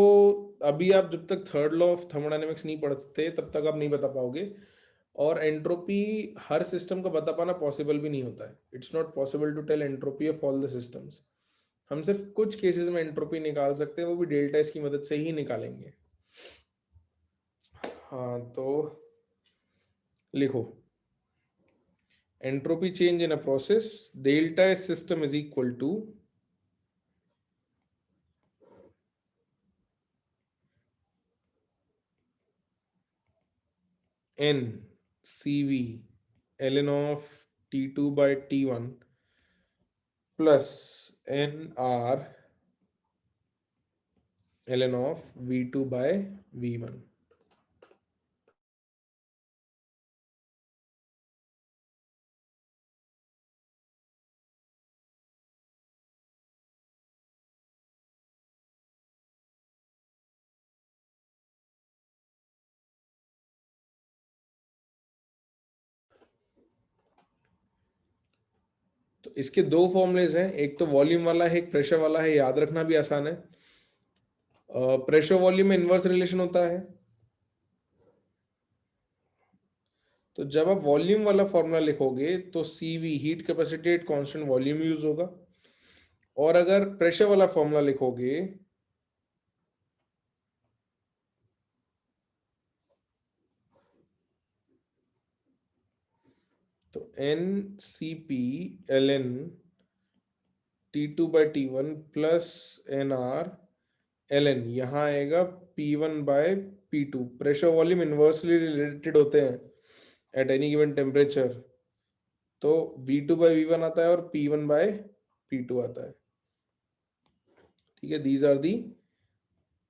अभी आप जब तक थर्ड लॉ ऑफ थर्मोडायनेमिक्स नहीं पढ़ते तब तक आप नहीं बता पाओगे। और एंट्रोपी हर सिस्टम का बता पाना पॉसिबल भी नहीं होता है। It's not possible to tell entropy of all the systems. हम सिर्फ कुछ केसेस में एंट्रोपी निकाल सकते हैं, वो भी डेल्टा एस की मदद से ही निकालेंगे। हाँ, तो लिखो, entropy change in a process, delta S system is equal to n cv ln of t2 by t1 plus nr ln of v2 by v1। तो इसके 2 फॉर्मूलेज हैं, एक तो वॉल्यूम वाला है, एक प्रेशर वाला है, याद रखना भी आसान है। प्रेशर वॉल्यूम में इनवर्स रिलेशन होता है। तो जब आप वॉल्यूम वाला फॉर्मूला लिखोगे तो CV heat capacity at constant volume use होगा, और अगर प्रेशर वाला फॉर्मूला लिखोगे तो N C P L N T2/T1 plus N R L N, यहाँ आएगा P1/P2। Pressure volume inversely related होते हैं एट एनी गिवन टेम्परेचर। तो V2/V1 आता है और P1/P2 आता है। ठीक है, these are the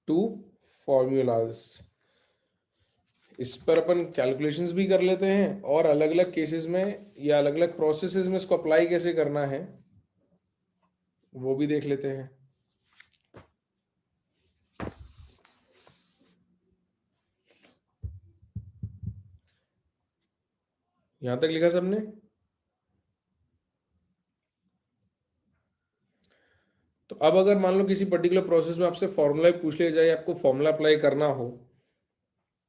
two formulas. इस पर अपन कैलकुलेशंस भी कर लेते हैं और अलग अलग केसेस में या अलग अलग प्रोसेसेस में इसको अप्लाई कैसे करना है वो भी देख लेते हैं। यहां तक लिखा सबने? तो अब अगर मान लो किसी पर्टिकुलर प्रोसेस में आपसे फॉर्मूला पूछ लिया जाए, आपको फॉर्मूला अप्लाई करना हो,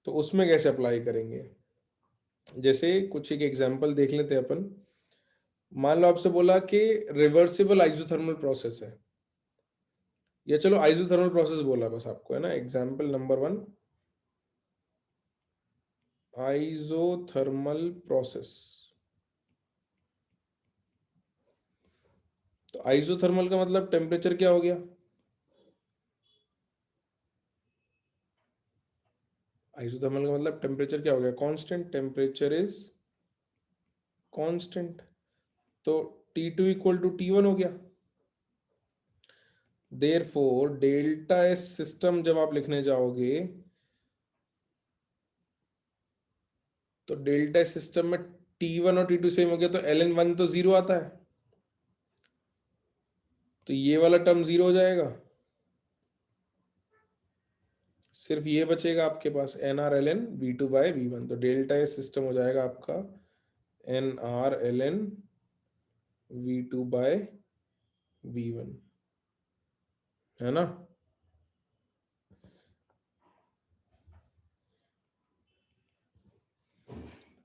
तो उसमें कैसे अप्लाई करेंगे? जैसे कुछ एक एग्जांपल देख लेते हैं अपन। मान लो आपसे बोला कि रिवर्सिबल आइसोथर्मल प्रोसेस है, या चलो आइसोथर्मल प्रोसेस बोला बस आपको, है ना। Example number 1, isothermal process. तो आइसोथर्मल का मतलब टेम्परेचर क्या हो गया? आइसोथर्मल का मतलब टेम्परेचर क्या हो गया? कांस्टेंट। Temperature is constant. तो T2 = T1 हो गया। देयरफॉर डेल्टा एस सिस्टम जब आप लिखने जाओगे, तो डेल्टा एस सिस्टम में T1 और T2 सेम हो गया, तो ln1 तो जीरो आता है, तो ये वाला टर्म जीरो हो जाएगा। सिर्फ ये बचेगा आपके पास nR ln V2/V1। तो डेल्टा एस सिस्टम हो जाएगा आपका nR ln V2/V1, है ना।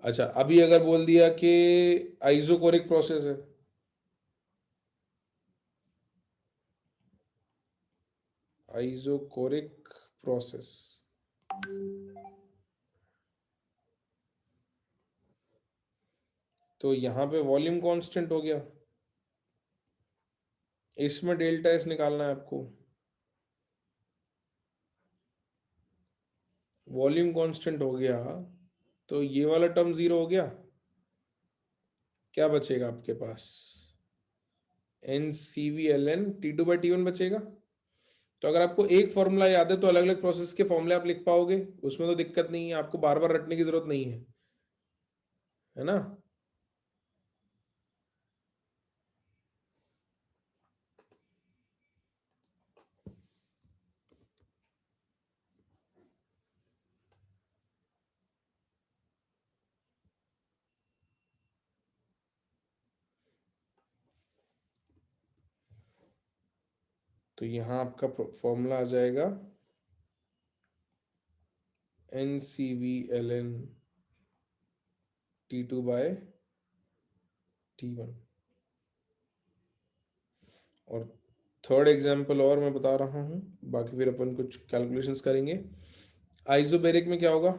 अच्छा, अभी अगर बोल दिया कि आइसोकोरिक प्रोसेस है, आइसोकोरिक प्रोसेस, तो यहां पे वॉल्यूम कांस्टेंट हो गया, इसमें डेल्टा एस निकालना है आपको। वॉल्यूम कांस्टेंट हो गया, तो ये वाला टर्म जीरो हो गया। क्या बचेगा आपके पास? NCV ln T2/T1 बचेगा। तो अगर आपको एक फॉर्मूला याद है तो अलग अलग प्रोसेस के फॉर्मूले आप लिख पाओगे, उसमें तो दिक्कत नहीं है, आपको बार बार रटने की जरूरत नहीं है ना। तो यहाँ आपका फॉर्मूला आ जाएगा NCV ln T2/T1। और थर्ड एग्जाम्पल और मैं बता रहा हूँ, बाकी फिर अपन कुछ कैलकुलेशंस करेंगे। आइसोबेरिक में क्या होगा?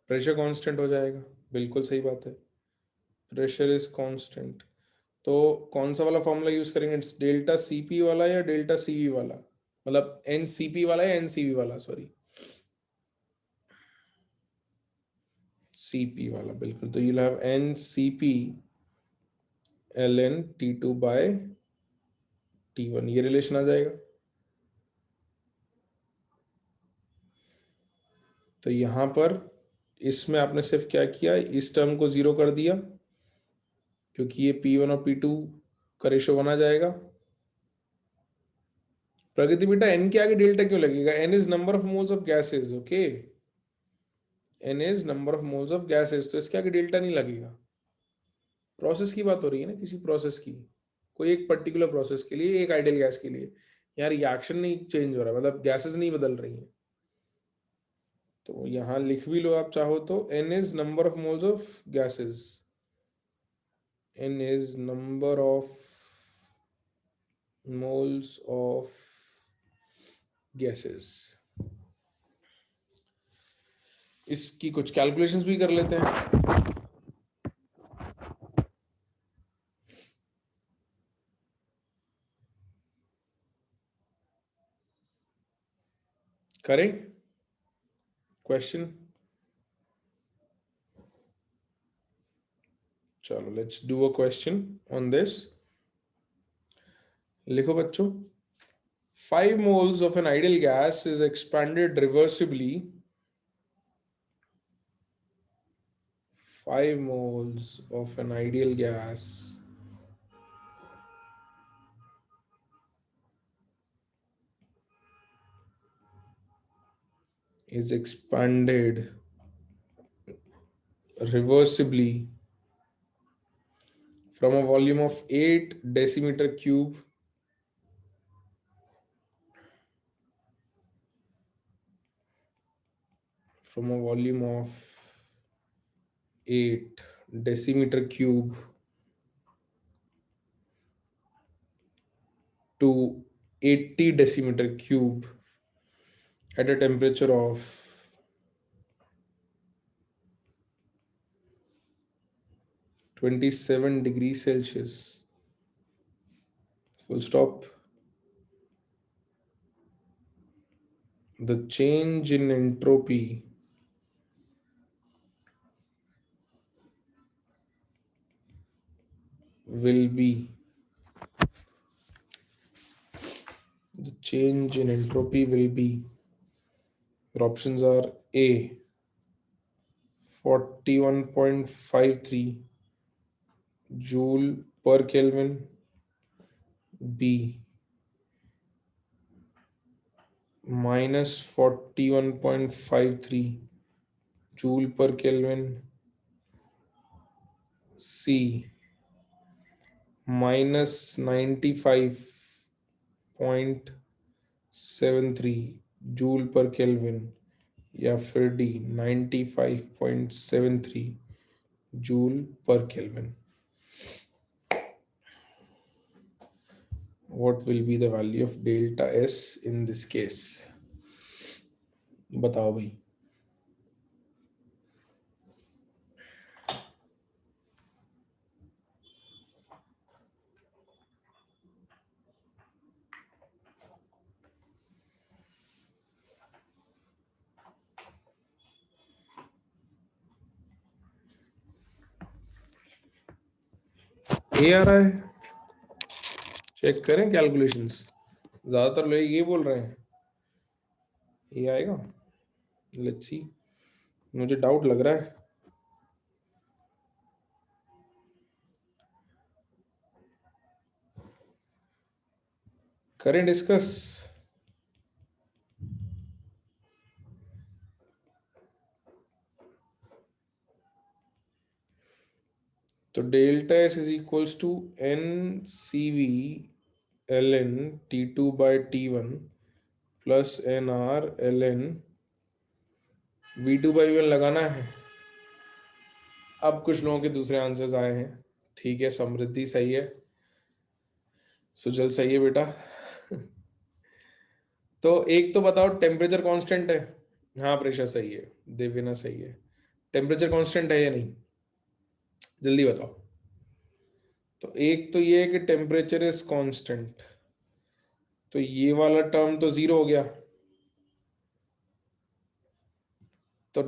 प्रेशर कांस्टेंट हो जाएगा, बिल्कुल सही बात है। Pressure is constant. तो कौन सा वाला फॉर्मूला यूज करेंगे? डेल्टा सीपी वाला या डेल्टा सीवी वाला? मतलब एनसीपी वाला या एनसीवी वाला, सॉरी, सीपी वाला, बिल्कुल। तो you'll have NCP ln T2/T1, ये रिलेशन आ जाएगा। तो यहां पर इसमें आपने सिर्फ क्या किया, इस टर्म को जीरो कर दिया, क्योंकि ये P1 और P2 का रेशो बना जाएगा। प्रगति बेटा, एन के आगे डेल्टा क्यों लगेगा? N is number of moles of gases, okay. N is number of moles of gases, तो इसके आगे डेल्टा नहीं लगेगा। प्रोसेस की बात हो रही है ना, किसी प्रोसेस की। कोई एक पर्टिकुलर प्रोसेस के लिए, एक आइडियल गैस के लिए, यार रिएक्शन नहीं चेंज हो रहा, मतलब गैसेस नहीं बदल रही हैं। तो यहाँ लिख भी लो आप चाहो तो, n is number of moles of gases, n is number of moles of gases. इसकी कुछ कैलकुलेशंस भी कर लेते हैं। करें क्वेश्चन? चलो let's do a question on this. लिखो बच्चों, 5 moles of an ideal gas is expanded reversibly. 5 moles of an ideal gas is expanded reversibly from a volume of 8 decimeter cube from a volume of 8 decimeter cube to 80 decimeter cube at a temperature of 27 degrees Celsius. Full stop. The change in entropy will be, the change in entropy will be, your options are A 41.53 joule per Kelvin, B minus 41.53 joule per Kelvin, C minus 95.73 joule per Kelvin, या फिर D 95.73 joule per Kelvin. What will be the value of delta S in this case? बताओ भाई। ए आ रहा है, check करें calculations. ज्यादातर लोग ये बोल रहे हैं ये आएगा। लेट्स सी, मुझे डाउट लग रहा है। करें डिस्कस। तो delta S is equals to N C V L N T two by T one plus N R L N V two by one लगाना है। अब कुछ लोगों के दूसरे आंसर्स आए हैं। ठीक है, समृद्धि सही है, सुजल सही है बेटा। तो एक तो बताओ, टेम्परेचर कांस्टेंट है? हाँ प्रेशर सही है, देवीना सही है। टेम्परेचर कांस्टेंट है या नहीं, जल्दी बताओ। तो एक तो ये है कि टेम्परेचर इज कांस्टेंट, तो ये वाला टर्म तो जीरो हो गया। तो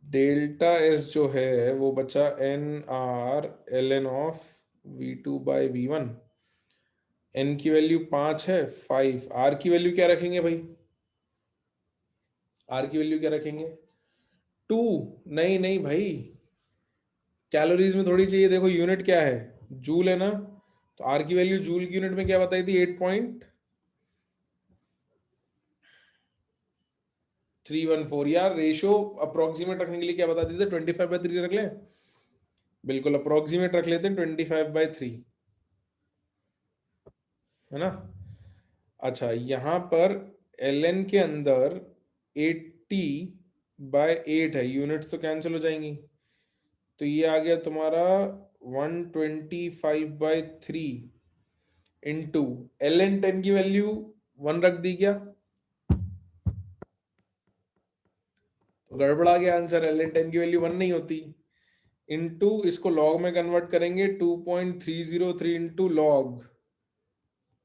डेल्टा एस जो है वो बचा N R L N of V two by V one. N की वैल्यू 5 है, 5। आर की वैल्यू क्या रखेंगे भाई? आर की वैल्यू क्या रखेंगे? 2। नहीं नहीं भाई, कैलोरीज में थोड़ी चाहिए। देखो यूनिट क्या है, जूल है ना। तो आर की वैल्यू जूल की यूनिट में क्या बताई थी? 8.314। यार रेशियो अप्रोक्सीमेट रखने के लिए क्या बता देते? 25/3 रख लें। बिल्कुल अप्रोक्सीमेट रख लेते हैं, 25/3। है ना। अच्छा, यहाँ पर ln के अंदर 80/8 है, यूनिट्स तो कैंसिल हो जाएंगी, तो ये आ गया तुम्हारा 125/3 इंटू ln 10 की वैल्यू 1 रख दी क्या, तो गड़बड़ा गया आंसर, ln 10 की वैल्यू 1 नहीं होती। इंटू इसको लॉग में कन्वर्ट करेंगे, 2.303 इंटू लॉग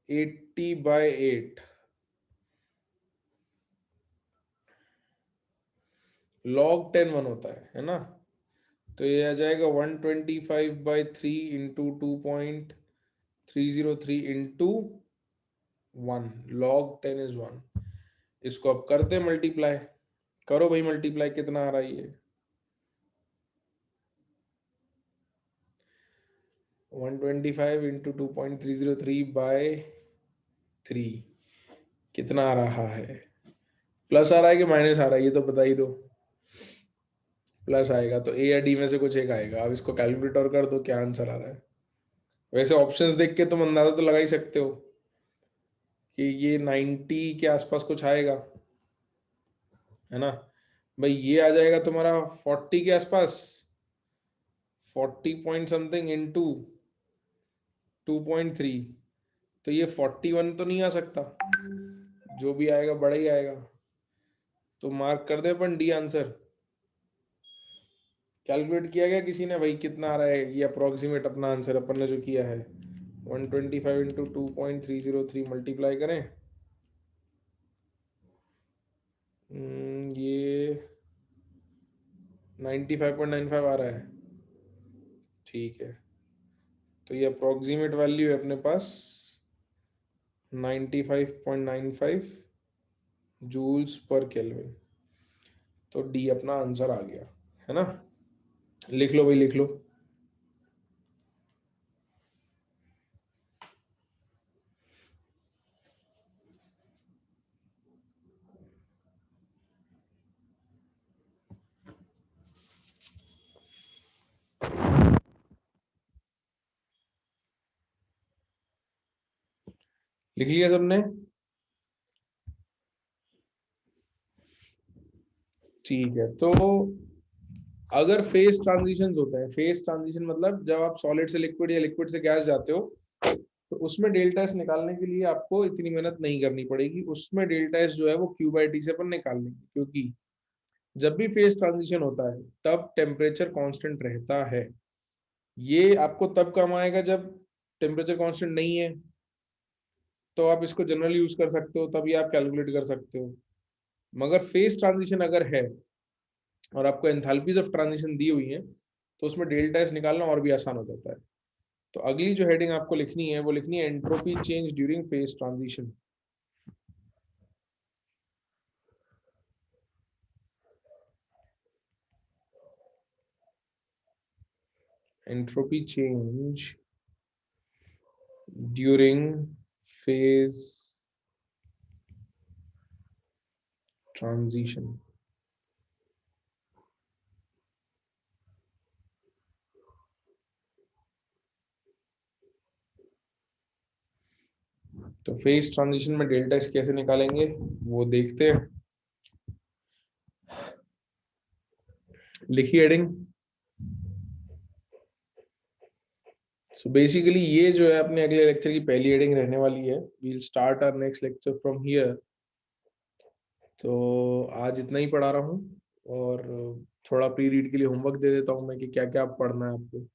80/8, log 10 1 होता है ना। तो ये आ जाएगा 125/3 इंटू 2.303 इंटू 1, log 10 is 1। इसको अब करते मल्टीप्लाई, करो भाई मल्टीप्लाई, कितना आ रहा है ये, 125 इंटू 2.303/3 कितना आ रहा है, प्लस आ रहा है कि माइनस आ रहा है, ये तो बता ही दो। प्लस आएगा तो ए या डी में से कुछ एक आएगा। अब इसको कैलकुलेटर कर दो क्या आंसर आ रहा है। वैसे ऑप्शंस देख के तुम अंदाजा तो लगा ही सकते हो कि ये 90 के आसपास कुछ आएगा, है ना। भाई ये आ जाएगा तुम्हारा 40 के आसपास, 40 पॉइंट समथिंग इंटू 2.3, तो ये 41 तो नहीं आ सकता, जो भी आएगा बड़ा ही आएगा। तो मार्क कर दे अपन डी आंसर। कैलकुलेट किया गया किसी ने भाई कितना आ रहा है, ये अप्रोक्सीमेट अपना आंसर अपन ने जो किया है, 125 इंटू 2.303 मल्टीप्लाई करें, ये 95.95 आ रहा है, ठीक है। तो ये अप्रोक्सीमेट वैल्यू है अपने पास 95.95 जूल्स पर केल्विन। तो डी अपना आंसर आ गया, है ना। लिख लो भाई, लिख लो। लिख लिया सबने, ठीक है। तो अगर फेस ट्रांजिशन होते हैं, फेस ट्रांजिशन मतलब जब आप सॉलिड से लिक्विड या लिक्विड से गैस जाते हो, तो उसमें डेल्टा एस निकालने के लिए आपको इतनी मेहनत नहीं करनी पड़ेगी। उसमें डेल्टा एस जो है वो Q/T से अपन निकाल लेंगे, क्योंकि जब भी फेस ट्रांजिशन होता है तब टेम्परेचर कांस्टेंट रहता है। ये आपको तब काम आएगा जब टेम्परेचर कांस्टेंट नहीं है, तो आप इसको जनरली यूज कर सकते हो, तभी आप कैलकुलेट कर सकते हो। मगर फेस ट्रांजिशन अगर है और आपको एंथैल्पीज ऑफ ट्रांजिशन दी हुई है, तो उसमें डेल्टा एस निकालना और भी आसान हो जाता है। तो अगली जो हेडिंग आपको लिखनी है वो लिखनी है entropy change during face transition. Entropy change during phase transition. तो फेज ट्रांजिशन में डेल्टा एस कैसे निकालेंगे वो देखते हैं। लिखिए हेडिंग। सो बेसिकली ये जो है अपने अगले लेक्चर की पहली हेडिंग रहने वाली है। We will start our next lecture from here. तो आज इतना ही पढ़ा रहा हूँ, और थोड़ा प्री रीड के लिए होमवर्क दे देता हूँ मैं कि क्या क्या पढ़ना है आपको।